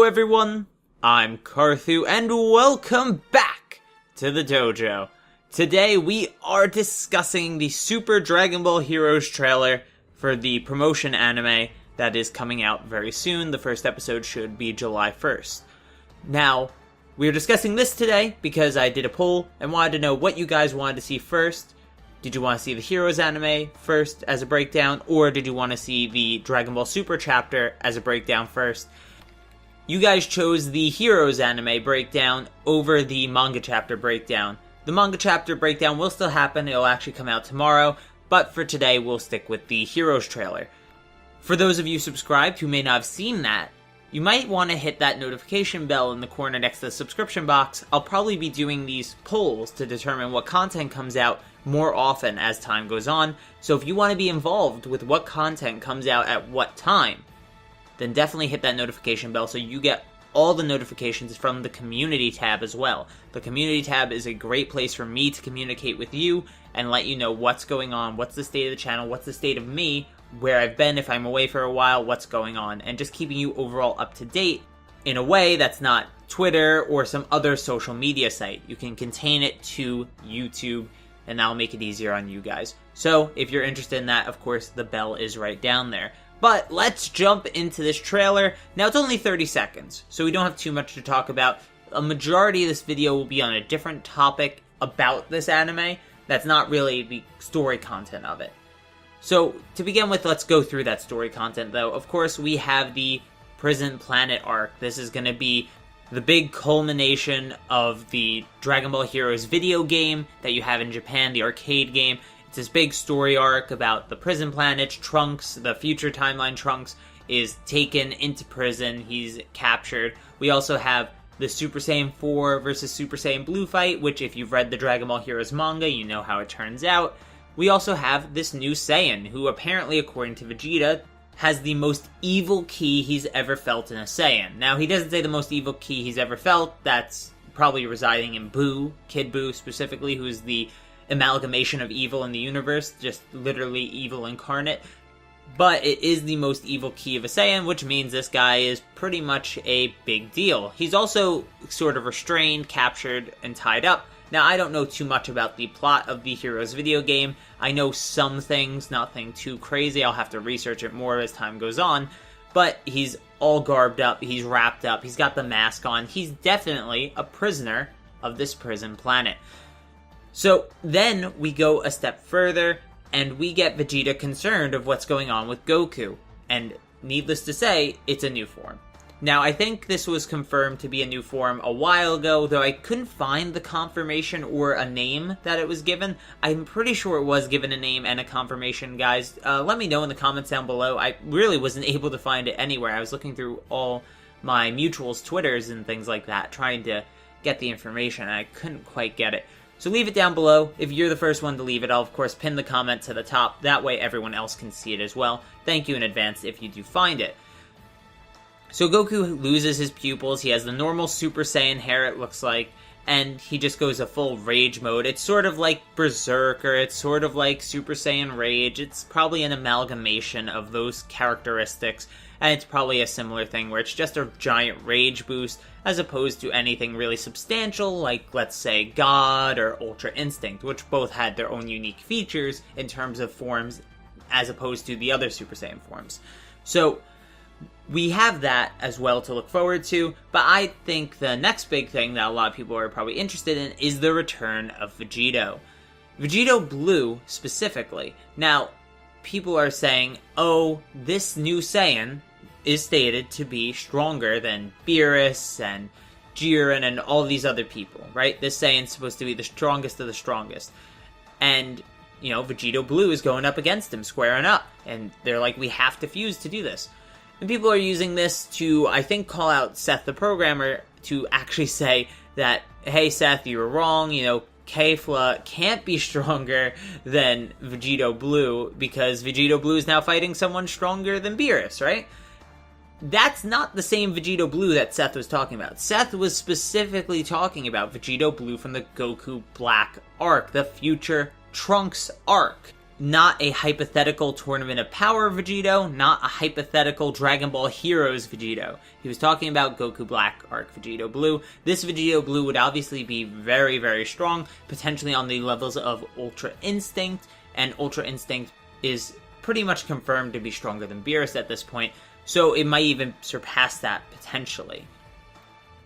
Hello everyone, I'm Carthu and welcome back to the dojo. Today we are discussing the Super Dragon Ball Heroes trailer for the promotion anime that is coming out very soon. The first episode should be July 1st. Now, we are discussing this today because I did a poll and wanted to know what you guys wanted to see first. Did you want to see the Heroes anime first as a breakdown, or did you want to see the Dragon Ball Super chapter as a breakdown first? You guys chose the Heroes anime breakdown over the manga chapter breakdown. The manga chapter breakdown will still happen, it'll actually come out tomorrow, but for today we'll stick with the Heroes trailer. For those of you subscribed who may not have seen that, you might want to hit that notification bell in the corner next to the subscription box. I'll probably be doing these polls to determine what content comes out more often as time goes on, so if you want to be involved with what content comes out at what time, then definitely hit that notification bell so you get all the notifications from the community tab as well. The community tab is a great place for me to communicate with you and let you know what's going on, what's the state of the channel, what's the state of me, where I've been if I'm away for a while, what's going on, and just keeping you overall up to date in a way that's not Twitter or some other social media site. You can contain it to YouTube, and that'll make it easier on you guys. So, if you're interested in that, of course, the bell is right down there. But let's jump into this trailer. Now, it's only 30 seconds, so we don't have too much to talk about. A majority of this video will be on a different topic about this anime. That's not really the story content of it. So, to begin with, let's go through that story content, though. Of course, we have the Prison Planet arc. This is going to be the big culmination of the Dragon Ball Heroes video game that you have in Japan, the arcade game. It's this big story arc about the prison planet. Trunks, the future timeline Trunks, is taken into prison. He's captured. We also have the Super Saiyan 4 versus Super Saiyan Blue fight, which if you've read the Dragon Ball Heroes manga, you know how it turns out. We also have this new Saiyan, who apparently, according to Vegeta, has the most evil ki he's ever felt in a Saiyan. Now, he doesn't say the most evil ki he's ever felt. That's probably residing in Buu, Kid Buu specifically, who's the amalgamation of evil in the universe, just literally evil incarnate. But it is the most evil ki of a Saiyan, which means this guy is pretty much a big deal. He's also sort of restrained, captured, and tied up. Now, I don't know too much about the plot of the Heroes video game. I know some things, nothing too crazy. I'll have to research it more as time goes on. But he's all garbed up, he's wrapped up, he's got the mask on. He's definitely a prisoner of this prison planet. So then we go a step further, and we get Vegeta concerned of what's going on with Goku. And needless to say, it's a new form. Now, I think this was confirmed to be a new form a while ago, though I couldn't find the confirmation or a name that it was given. I'm pretty sure it was given a name and a confirmation, guys. Let me know in the comments down below. I really wasn't able to find it anywhere. I was looking through all my mutuals' Twitters and things like that, trying to get the information, and I couldn't quite get it. So leave it down below. If you're the first one to leave it, I'll of course pin the comment to the top. That way everyone else can see it as well. Thank you in advance if you do find it. So Goku loses his pupils, he has the normal Super Saiyan hair it looks like, and he just goes a full rage mode. It's sort of like Berserker, it's sort of like Super Saiyan Rage, it's probably an amalgamation of those characteristics, and it's probably a similar thing where it's just a giant rage boost, as opposed to anything really substantial like, let's say, God or Ultra Instinct, which both had their own unique features in terms of forms, as opposed to the other Super Saiyan forms. So, we have that as well to look forward to, but I think the next big thing that a lot of people are probably interested in is the return of Vegito. Vegito Blue, specifically. Now, people are saying, oh, this new Saiyan is stated to be stronger than Beerus and Jiren and all these other people, right? This Saiyan's supposed to be the strongest of the strongest. And, you know, Vegito Blue is going up against him, squaring up, and they're like, we have to fuse to do this. And people are using this to, I think, call out Seth the programmer to actually say that, hey Seth, you were wrong, you know, Kefla can't be stronger than Vegito Blue because Vegito Blue is now fighting someone stronger than Beerus, right? That's not the same Vegito Blue that Seth was talking about. Seth was specifically talking about Vegito Blue from the Goku Black arc, the future Trunks arc. not a hypothetical Tournament of Power Vegito, not a hypothetical Dragon Ball Heroes Vegito. He was talking about Goku Black Arc Vegito Blue. This Vegito Blue would obviously be very, very strong, potentially on the levels of Ultra Instinct, and Ultra Instinct is pretty much confirmed to be stronger than Beerus at this point, so it might even surpass that potentially.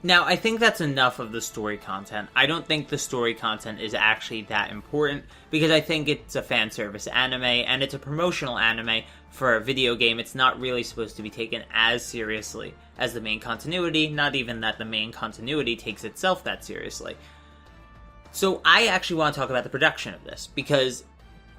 Now, I think that's enough of the story content. I don't think the story content is actually that important, because I think it's a fan service anime, and it's a promotional anime for a video game. It's not really supposed to be taken as seriously as the main continuity, not even that the main continuity takes itself that seriously. So I actually want to talk about the production of this, because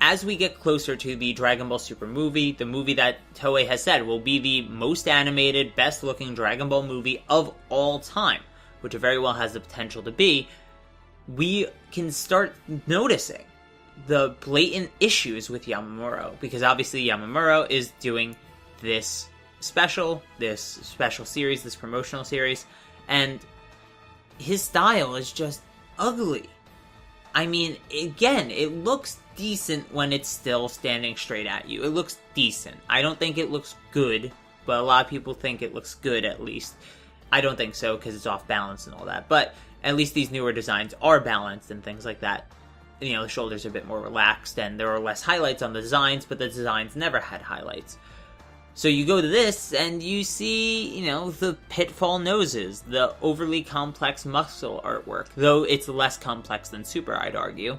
as we get closer to the Dragon Ball Super movie, the movie that Toei has said will be the most animated, best-looking Dragon Ball movie of all time, which it very well has the potential to be, we can start noticing the blatant issues with Yamamuro, because obviously Yamamuro is doing this special series, this promotional series, and his style is just ugly. I mean, again, it looks decent when it's still standing straight at you. It looks decent. I don't think it looks good, but a lot of people think it looks good at least. I don't think so, because it's off balance and all that, but at least these newer designs are balanced and things like that. You know, the shoulders are a bit more relaxed, and there are less highlights on the designs, but the designs never had highlights. So you go to this, and you see, you know, the pitfall noses, the overly complex muscle artwork, though it's less complex than Super, I'd argue.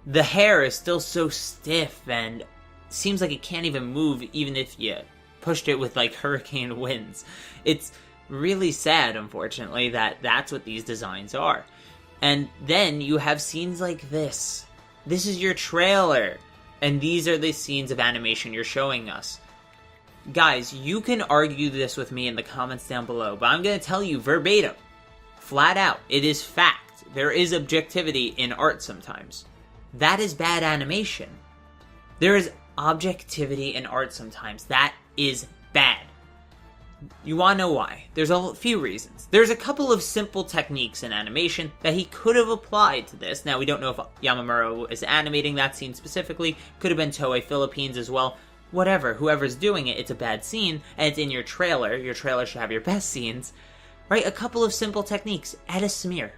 The hair is still so stiff, and seems like it can't even move, even if you pushed it with, like, hurricane winds. It's really sad, unfortunately, that that's what these designs are. And then you have scenes like this. This is your trailer, and these are the scenes of animation you're showing us. Guys, you can argue this with me in the comments down below, but I'm going to tell you verbatim, flat out, it is fact. There is objectivity in art sometimes. That is bad animation. There is objectivity in art sometimes. That is bad. You want to know why? There's a few reasons. There's a couple of simple techniques in animation that he could have applied to this. Now, we don't know if Yamamuro is animating that scene specifically. Could have been Toei Philippines as well. Whatever, whoever's doing it, it's a bad scene, and it's in your trailer. Your trailer should have your best scenes. Right? A couple of simple techniques. Add a smear.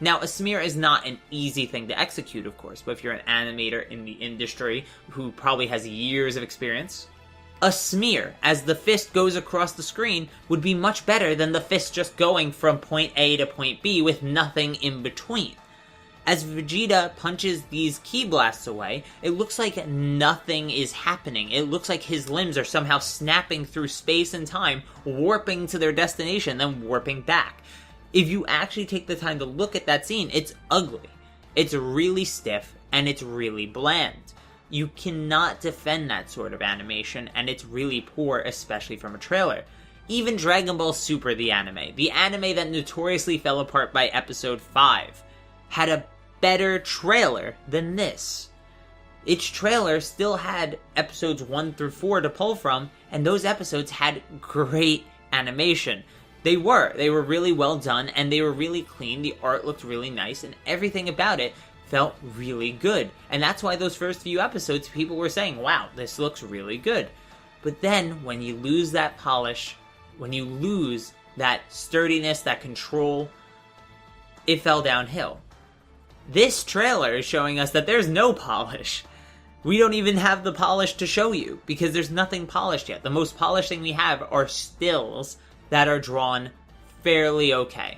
Now, a smear is not an easy thing to execute, of course, but if you're an animator in the industry who probably has years of experience, a smear, as the fist goes across the screen, would be much better than the fist just going from point A to point B with nothing in between. As Vegeta punches these ki blasts away, it looks like nothing is happening. It looks like his limbs are somehow snapping through space and time, warping to their destination, then warping back. If you actually take the time to look at that scene, it's ugly. It's really stiff, and it's really bland. You cannot defend that sort of animation, and it's really poor, especially from a trailer. Even Dragon Ball Super, the anime that notoriously fell apart by episode 5, had a better trailer than this. Its trailer still had episodes 1 through 4 to pull from, and those episodes had great animation. They were really well done, and they were really clean. The art looked really nice, and everything about it felt really good. And that's why those first few episodes, people were saying, wow, this looks really good. But then, when you lose that polish, when you lose that sturdiness, that control, it fell downhill. This trailer is showing us that there's no polish. We don't even have the polish to show you, because there's nothing polished yet. The most polished thing we have are stills that are drawn fairly okay.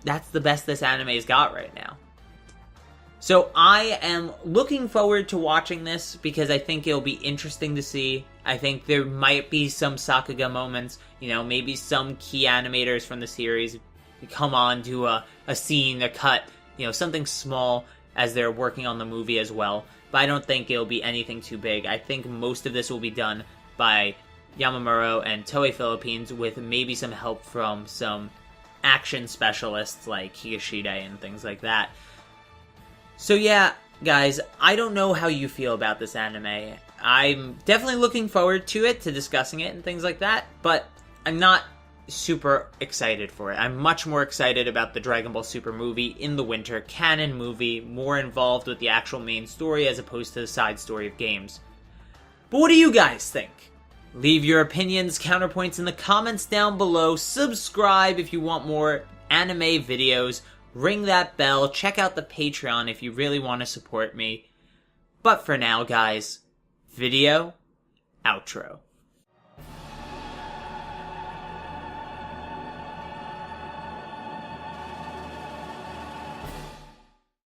That's the best this anime's got right now. So I am looking forward to watching this, because I think it'll be interesting to see. I think there might be some Sakuga moments, you know, maybe some key animators from the series come on, do a scene, a cut, you know, something small as they're working on the movie as well. But I don't think it'll be anything too big. I think most of this will be done by Yamamuro and Toei Philippines, with maybe some help from some action specialists like Higashida and things like that. So yeah, guys, I don't know how you feel about this anime. I'm definitely looking forward to it, to discussing it and things like that, but I'm not super excited for it. I'm much more excited about the Dragon Ball Super movie in the winter, canon movie, more involved with the actual main story as opposed to the side story of games. But what do you guys think? Leave your opinions, counterpoints in the comments down below. Subscribe if you want more anime videos. Ring that bell. Check out the Patreon if you really want to support me. But for now, guys, video outro.